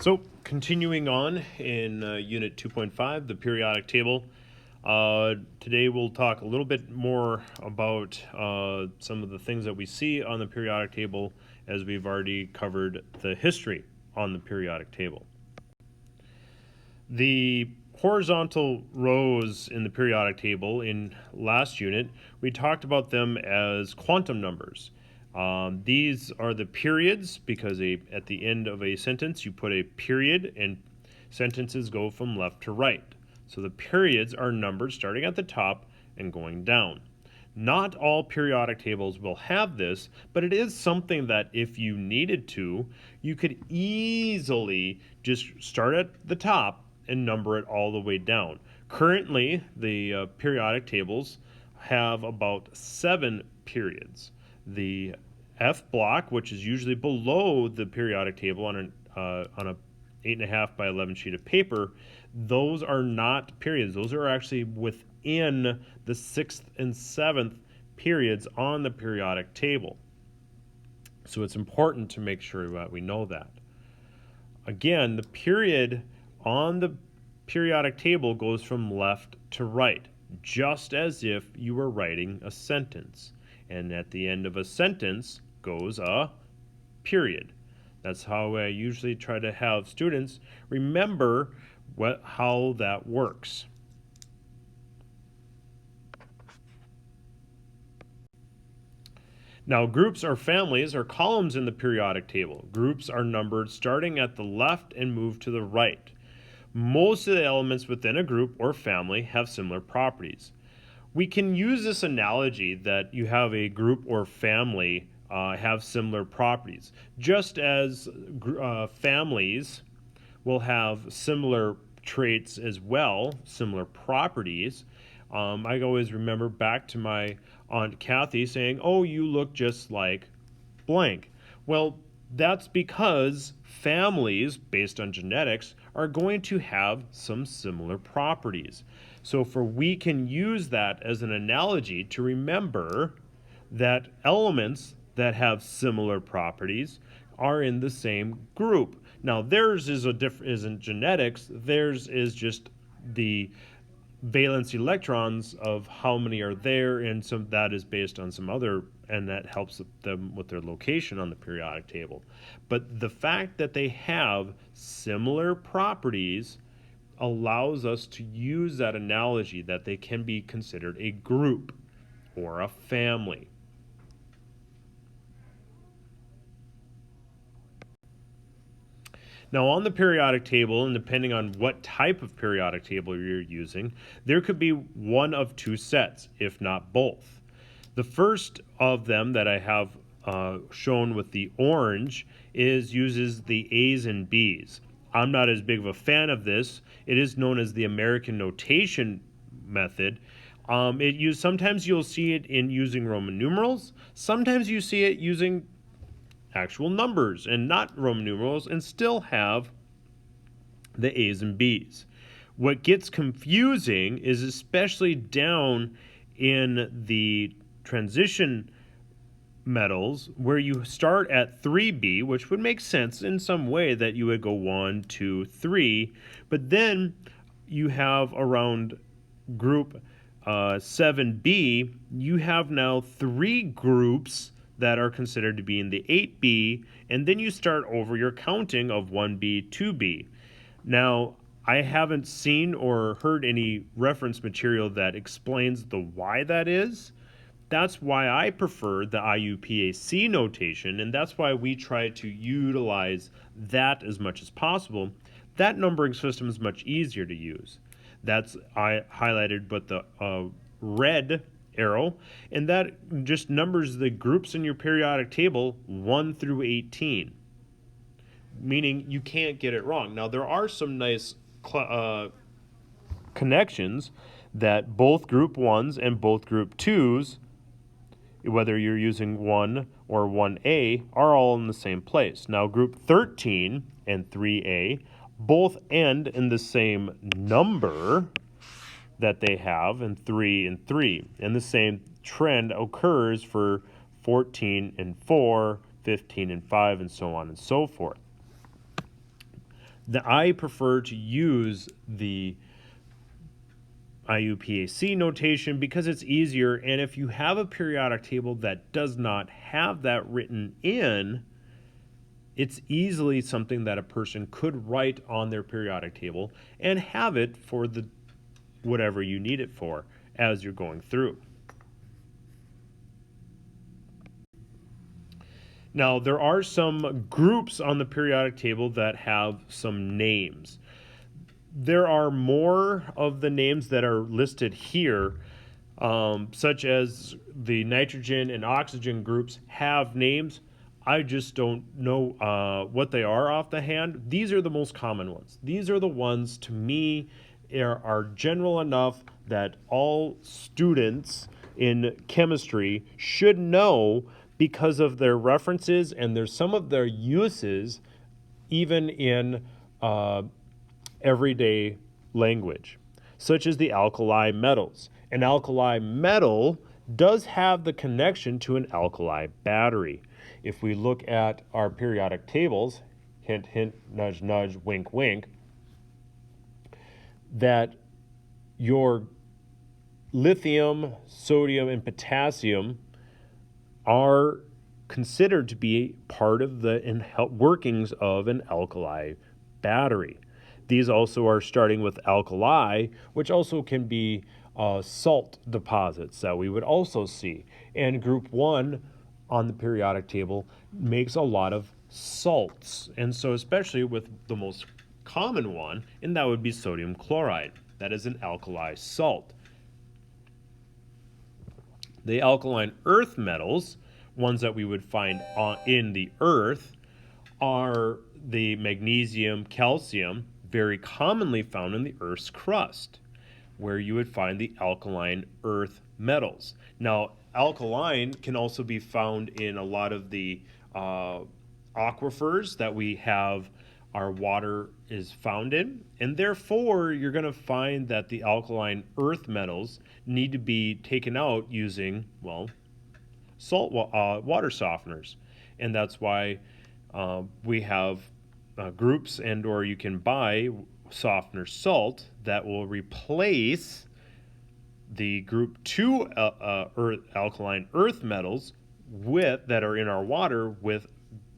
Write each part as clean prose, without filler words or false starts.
So continuing on in Unit 2.5, the periodic table. Today we'll talk a little bit more about some of the things that we see on the periodic table, as we've already covered the history on the periodic table. The horizontal rows in the periodic table in last unit, we talked about them as quantum numbers. These are the periods because at the end of a sentence you put a period and sentences go from left to right. So the periods are numbered starting at the top and going down. Not all periodic tables will have this, but it is something that if you needed to, you could easily just start at the top and number it all the way down. Currently, the periodic tables have about 7 periods. The F block, which is usually below the periodic table on a 8.5 by 11 sheet of paper, those are not periods. Those are actually within the 6th and 7th periods on the periodic table. So it's important to make sure that we know that. Again, the period on the periodic table goes from left to right, just as if you were writing a sentence. And at the end of a sentence goes a period. That's how I usually try to have students remember how that works. Now, groups or families are columns in the periodic table. Groups are numbered starting at the left and move to the right. Most of the elements within a group or family have similar properties. We can use this analogy that you have a group or family have similar properties, just as families will have similar traits as well, similar properties. I always remember back to my Aunt Kathy saying, "Oh, you look just like blank." Well, that's because families, based on genetics, are going to have some similar properties. So we can use that as an analogy to remember that elements that have similar properties are in the same group. Now, theirs isn't genetics. Theirs is just the valence electrons of how many are there, and some that is based on some other, and that helps them with their location on the periodic table. But the fact that they have similar properties allows us to use that analogy that they can be considered a group or a family. Now, on the periodic table, and depending on what type of periodic table you're using, there could be one of two sets, if not both. The first of them that I have shown with the orange uses the A's and B's. I'm not as big of a fan of this. It is known as the American notation method. Sometimes you'll see it in using Roman numerals. Sometimes you see it using actual numbers and not Roman numerals, and still have the A's and B's. What gets confusing is especially down in the transition metals, where you start at 3B, which would make sense in some way that you would go 1, 2, 3, but then you have around group 7B, you have now 3 groups that are considered to be in the 8B, and then you start over your counting of 1B, 2B. Now, I haven't seen or heard any reference material that explains the why that is. That's why I prefer the IUPAC notation, and that's why we try to utilize that as much as possible. That numbering system is much easier to use. That's highlighted with the red arrow, and that just numbers the groups in your periodic table 1 through 18, meaning you can't get it wrong. Now, there are some nice connections that both group 1s and both group 2s, whether you're using 1 or 1A, are all in the same place. Now, group 13 and 3A both end in the same number that they have in 3 and 3, and the same trend occurs for 14 and 4, 15 and 5, and so on and so forth. I prefer to use the IUPAC notation because it's easier, and if you have a periodic table that does not have that written in, it's easily something that a person could write on their periodic table and have it for the whatever you need it for as you're going through. Now, there are some groups on the periodic table that have some names. There are more of the names that are listed here, such as the nitrogen and oxygen groups have names. I just don't know what they are off the hand. These are the most common ones. These are the ones, to me, are general enough that all students in chemistry should know because of their references, and there's some of their uses even in everyday language, such as the alkali metals. An alkali metal does have the connection to an alkali battery. If we look at our periodic tables, hint, hint, nudge, nudge, wink, wink, that your lithium, sodium, and potassium are considered to be part of the workings of an alkali battery. These also are starting with alkali, which also can be salt deposits that we would also see. And group 1 on the periodic table makes a lot of salts. And so especially with the most common one, and that would be sodium chloride. That is an alkali salt. The alkaline earth metals, ones that we would find in the earth, are the magnesium, calcium, very commonly found in the Earth's crust, where you would find the alkaline earth metals. Now, alkaline can also be found in a lot of the aquifers that we have our water is found in, and therefore you're going to find that the alkaline earth metals need to be taken out using, well, salt water softeners. And that's why we have groups, and or you can buy softener salt that will replace the group 2 alkaline earth metals that are in our water with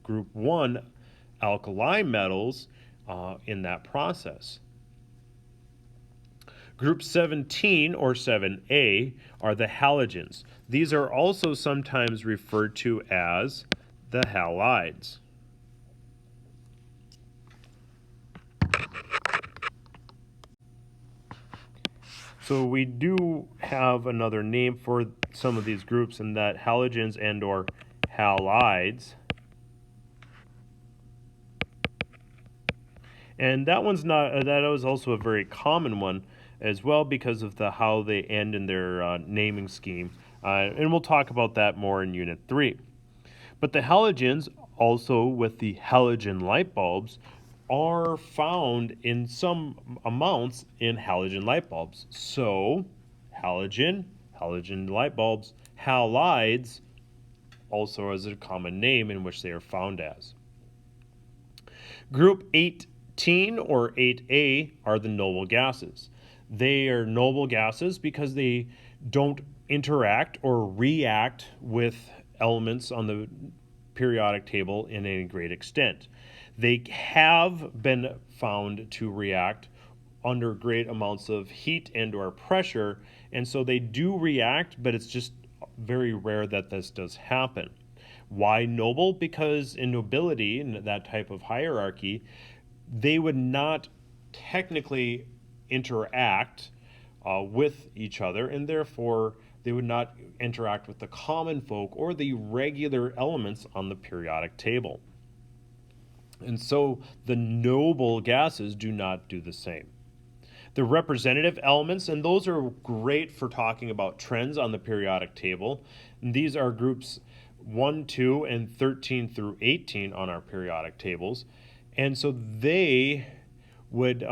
group 1 alkali metals in that process. Group 17 or 7A are the halogens. These are also sometimes referred to as the halides. So we do have another name for some of these groups, and that halogens and or halides. And that one's not. That was also a very common one as well because of how they end in their naming scheme. And we'll talk about that more in Unit 3. But the halogens, also with the halogen light bulbs, are found in some amounts in halogen light bulbs. So, halogen light bulbs, halides also is a common name in which they are found as. Group 18 or 8A are the noble gases. They are noble gases because they don't interact or react with elements on the periodic table in any great extent. They have been found to react under great amounts of heat and or pressure, and so they do react, but it's just very rare that this does happen. Why noble? Because in nobility, in that type of hierarchy, they would not technically interact with each other, and therefore they would not interact with the common folk or the regular elements on the periodic table. And so the noble gases do not do the same. The representative elements, and those are great for talking about trends on the periodic table. And these are groups 1, 2, and 13 through 18 on our periodic tables. And so they would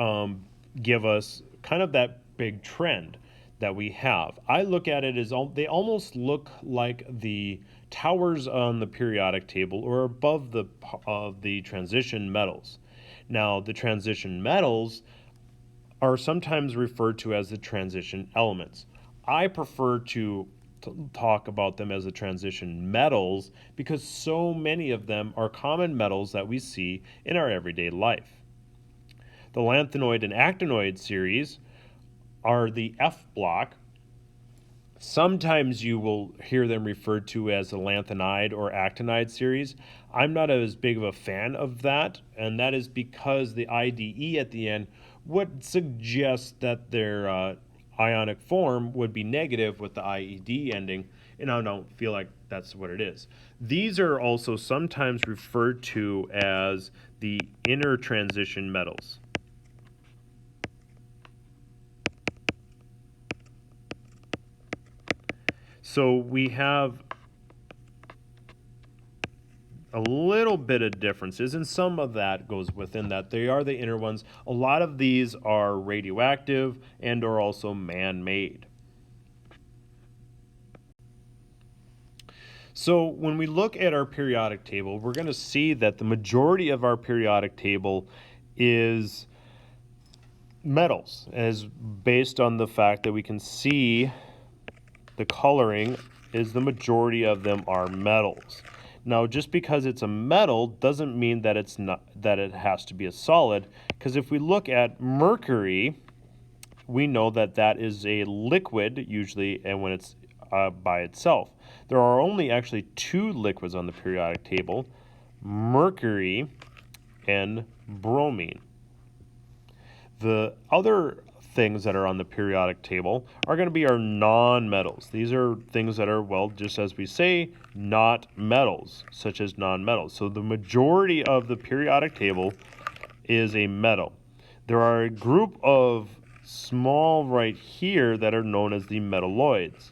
give us kind of that big trend that we have. I look at it as they almost look like the towers on the periodic table or above the transition metals. Now, the transition metals are sometimes referred to as the transition elements. I prefer to talk about them as the transition metals because so many of them are common metals that we see in our everyday life. The lanthanoid and actinoid series are the F block. Sometimes you will hear them referred to as the lanthanide or actinide series. I'm not as big of a fan of that, and that is because the IDE at the end would suggest that their ionic form would be negative with the IED ending, and I don't feel like that's what it is. These are also sometimes referred to as the inner transition metals. So we have a little bit of differences, and some of that goes within that. They are the inner ones. A lot of these are radioactive and are also man-made. So when we look at our periodic table, we're going to see that the majority of our periodic table is metals, as based on the fact that we can see the coloring is the majority of them are metals. Now, just because it's a metal doesn't mean that it has to be a solid, because if we look at mercury, we know that that is a liquid usually, and when it's by itself. There are only actually two liquids on the periodic table, mercury and bromine. The other things that are on the periodic table are going to be our non-metals. These are things that are, well, just as we say, not metals, such as non-metals. So the majority of the periodic table is a metal. There are a group of small right here that are known as the metalloids.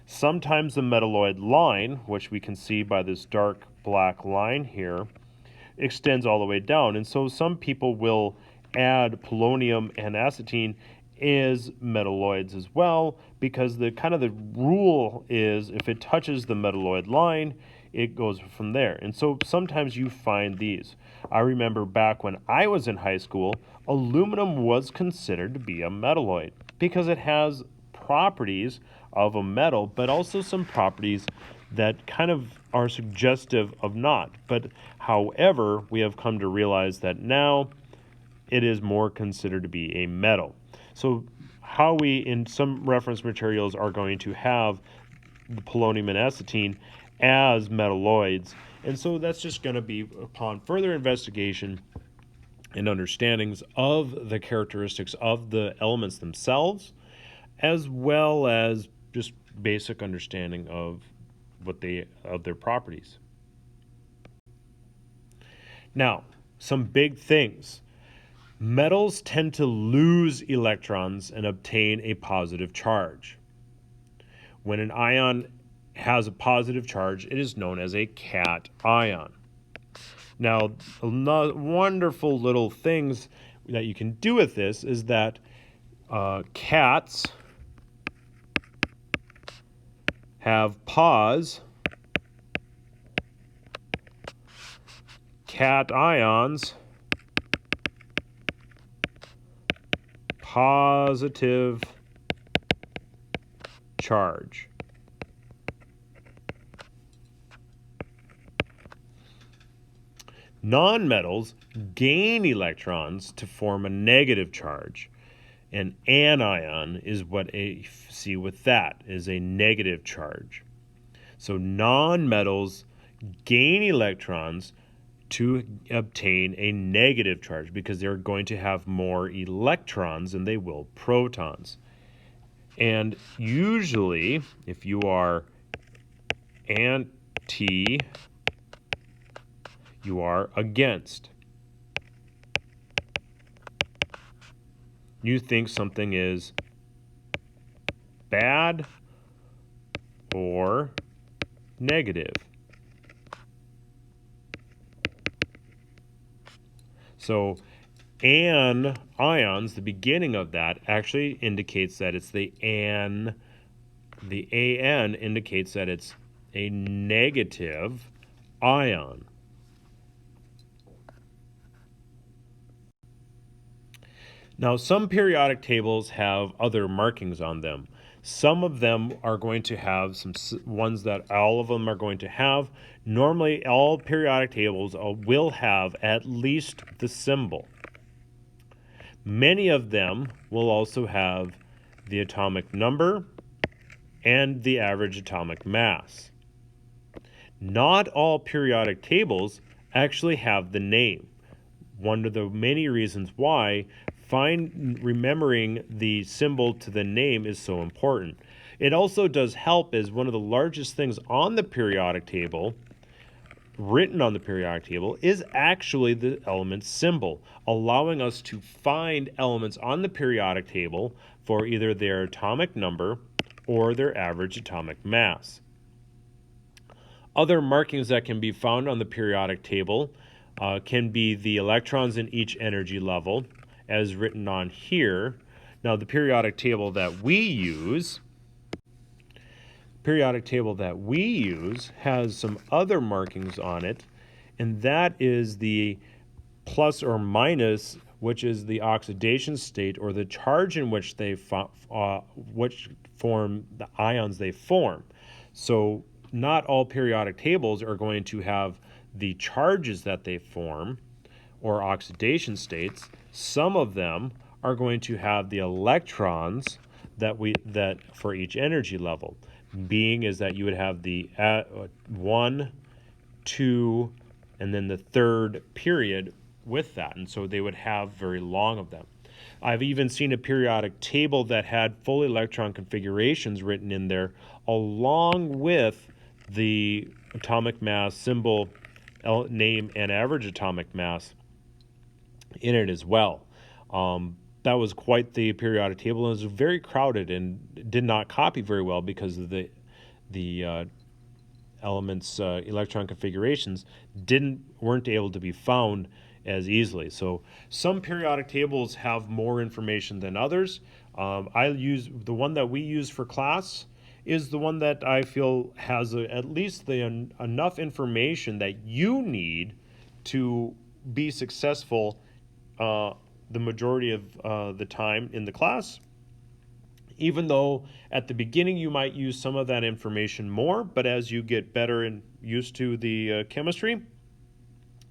Sometimes the metalloid line, which we can see by this dark black line here, extends all the way down. And so some people will add polonium and acetine as metalloids as well, because the rule is if it touches the metalloid line, it goes from there. And so sometimes you find these. I remember back when I was in high school, aluminum was considered to be a metalloid because it has properties of a metal, but also some properties that kind of are suggestive of not. But however, we have come to realize that now it is more considered to be a metal. So how we, in some reference materials, are going to have the polonium and acetine as metalloids. And so that's just going to be upon further investigation and understandings of the characteristics of the elements themselves, as well as just basic understanding of their properties. Now, some big things. Metals tend to lose electrons and obtain a positive charge. When an ion has a positive charge, it is known as a cation. Now, wonderful little things that you can do with this is that cats have pos, cations positive charge. Nonmetals gain electrons to form a negative charge. An anion is what I see with that, is a negative charge. So nonmetals gain electrons to obtain a negative charge because they're going to have more electrons than they will protons. And usually, if you are anti, you are against. You think something is bad or negative. So ions, the beginning of that, actually indicates that it's the an. The an indicates that it's a negative ion. Now, some periodic tables have other markings on them. Some of them are going to have some ones that all of them are going to have. Normally, all periodic tables will have at least the symbol. Many of them will also have the atomic number and the average atomic mass. Not all periodic tables actually have the name. One of the many reasons why remembering the symbol to the name is so important. It also does help as one of the largest things on the periodic table, written on the periodic table, is actually the element symbol, allowing us to find elements on the periodic table for either their atomic number or their average atomic mass. Other markings that can be found on the periodic table can be the electrons in each energy level, as written on here. Now, the periodic table that we use has some other markings on it, and that is the plus or minus, which is the oxidation state or the charge in which they which form the ions they form. So not all periodic tables are going to have the charges that they form or oxidation states. Some of them are going to have the electrons that for each energy level. Being is that you would have the 1, 2, and then the third period with that, and so they would have very long of them. I've even seen a periodic table that had full electron configurations written in there along with the atomic mass, symbol, name, and average atomic mass in it as well. That was quite the periodic table, and it was very crowded and did not copy very well because of the elements electron configurations weren't able to be found as easily. So some periodic tables have more information than others. I use the one that we use for class is the one that I feel has at least enough information that you need to be successful the majority of the time in the class. Even though at the beginning you might use some of that information more, but as you get better and used to the chemistry,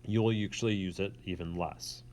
you'll usually use it even less.